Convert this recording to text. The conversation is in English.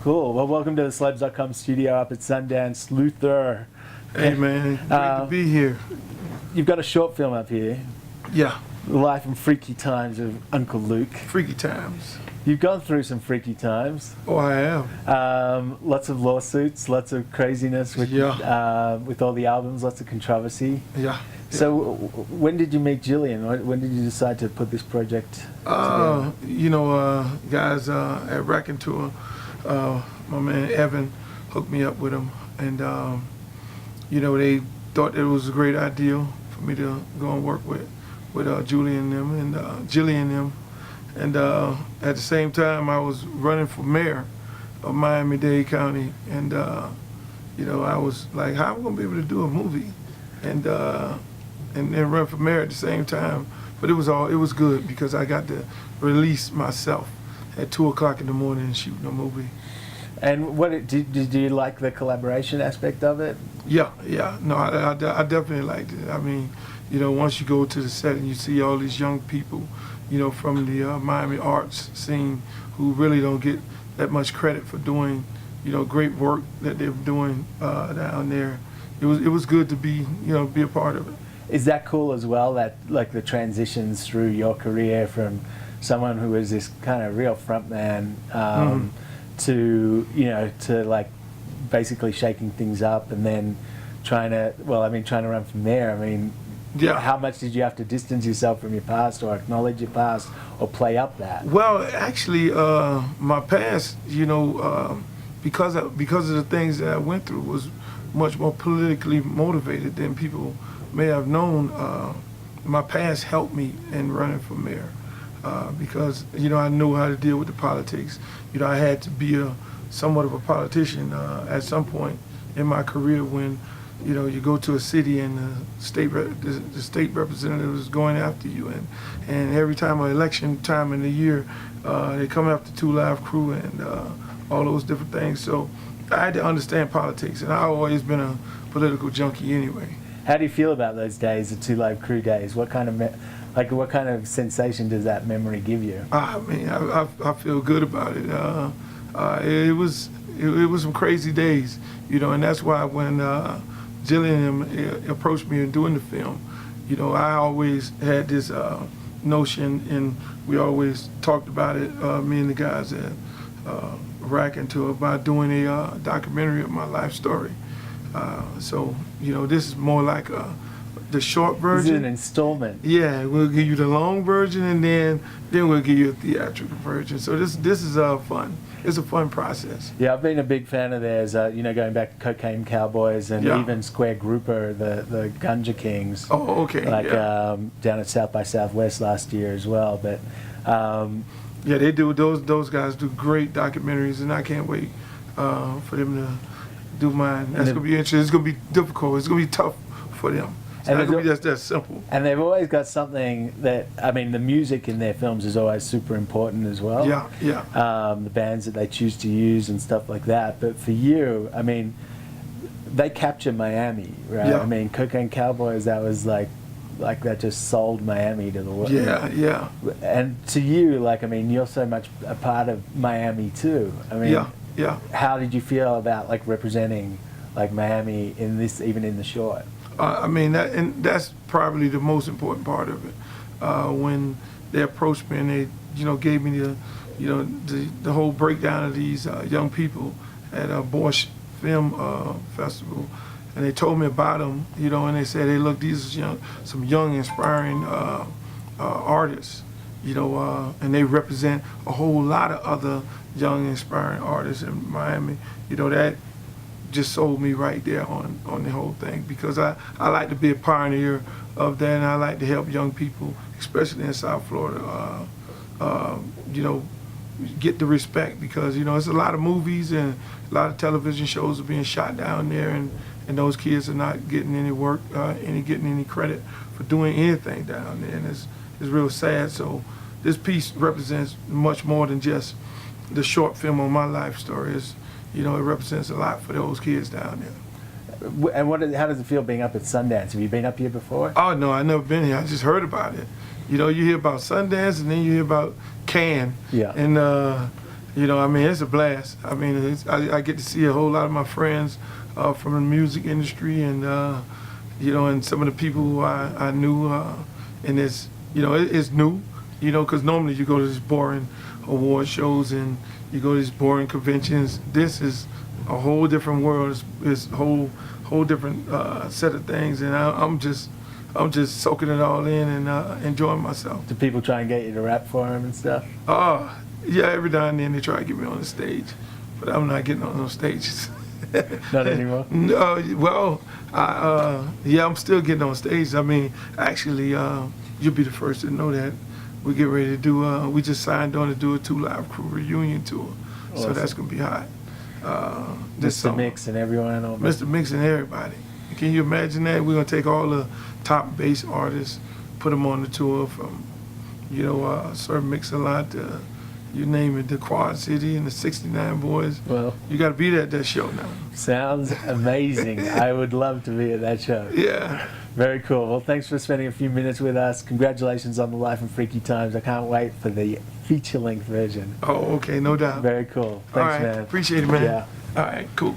Cool. Well, welcome to the Celebs.com studio up at Sundance. Luther. Hey man, great to be here. You've got a short film up here. Yeah, The Life and Freaky Times of Uncle Luke. freaky times. You've gone through some freaky times. Oh, I am. Lots of lawsuits, lots of craziness with with all the albums, lots of controversy. Yeah. So, when did you meet Jillian? When did you decide to put this project together? Guys at Raconteur, my man Evan hooked me up with him, and they thought it was a great idea for me to go and work with Julie and them and Jillian and them. And at the same time, I was running for mayor of Miami-Dade County, and I was like, how am I gonna be able to do a movie and then run for mayor at the same time? But it was good because I got to release myself at 2 o'clock in the morning and shoot a movie. And did you like the collaboration aspect of it? Yeah. No, I definitely liked it. I mean, once you go to the set and you see all these young people, from the Miami arts scene who really don't get that much credit for doing, great work that they're doing down there. It was good to be a part of it. Is that cool as well, that like the transitions through your career from someone who was this kind of real frontman to like basically shaking things up and then trying to run from there? Yeah. How much did you have to distance yourself from your past or acknowledge your past or play up that? Well, actually, my past, because of the things that I went through was much more politically motivated than people may have known. My past helped me in running for mayor because, I knew how to deal with the politics. I had to be somewhat of a politician at some point in my career when you go to a city and the state representative is going after you, and every time an election time in the year, they come after 2 Live Crew and all those different things. So I had to understand politics, and I've always been a political junkie anyway. How do you feel about those days, the 2 Live Crew days? What kind of sensation does that memory give you? I feel good about it. It was some crazy days, and that's why when Jillian approached me in doing the film, I always had this notion, and we always talked about it, me and the guys at Raconteur, about doing a documentary of my life story. So this is more like the short version. This is an installment. Yeah, we'll give you the long version, and then we'll give you a theatrical version. So this is fun. It's a fun process. Yeah, I've been a big fan of theirs. Going back to Cocaine Cowboys and even Square Grouper, the Gunja Kings. Oh, okay. Down at South by Southwest last year as well. But yeah, they do. Those guys do great documentaries, and I can't wait for them to do mine. That's gonna be interesting. It's gonna be difficult. It's gonna be tough for them. It's not gonna be just that simple. And they've always got something that, the music in their films is always super important as well. Yeah. The bands that they choose to use and stuff like that. But for you, they capture Miami, right? Yeah. Cocaine Cowboys, that was like that just sold Miami to the world. Yeah. And to you, you're so much a part of Miami too. Yeah. How did you feel about representing Miami in this, even in the short? That's probably the most important part of it. When they approached me and they, gave me the whole breakdown of these young people at a Bosch Film Festival, and they told me about them, and they said, "Hey, look, these are some young, inspiring artists, and they represent a whole lot of other young, inspiring artists in Miami." That just sold me right there on the whole thing, because I like to be a pioneer of that, and I like to help young people, especially in South Florida, get the respect, because it's a lot of movies and a lot of television shows are being shot down there, and those kids are not getting any work, getting any credit for doing anything down there, and it's real sad. So this piece represents much more than just the short film on my life story. It represents a lot for those kids down there. And how does it feel being up at Sundance? Have you been up here before? Oh no, I've never been here. I just heard about it. You hear about Sundance, and then you hear about Cannes. Yeah. And You know, I mean, it's a blast. I mean, I get to see a whole lot of my friends from the music industry, and you know, and some of the people who I knew, and it's, you know, it's new, you know, because normally you go to these boring award shows and you go to these boring conventions. This is a whole different world. It's a whole different set of things, and I'm just soaking it all in and enjoying myself. Do people try and get you to rap for them and stuff? Yeah, every now and then they try to get me on the stage, but I'm not getting on those stages. Not anymore? No, well, yeah, I'm still getting on stage. I mean, actually, you'll be the first to know that. We get ready to do, we just signed on to do a 2 Live Crew reunion tour. Awesome. So that's going to be hot. This Mr. summer. Mix and everyone on Mr. Mix and everybody. Can you imagine that? We're going to take all the top bass artists, put them on the tour from, you know, Sir Mix-a-Lot, you name it, the Quad City and the 69 Boys. Well, you got to be at that show now. Sounds amazing. I would love to be at that show. Yeah. Very cool. Well, thanks for spending a few minutes with us. Congratulations on the Life and Freaky Times. I can't wait for the feature-length version. Oh, okay, no doubt. Very cool. Thanks, all right, man. Appreciate it, man. Yeah. All right, cool.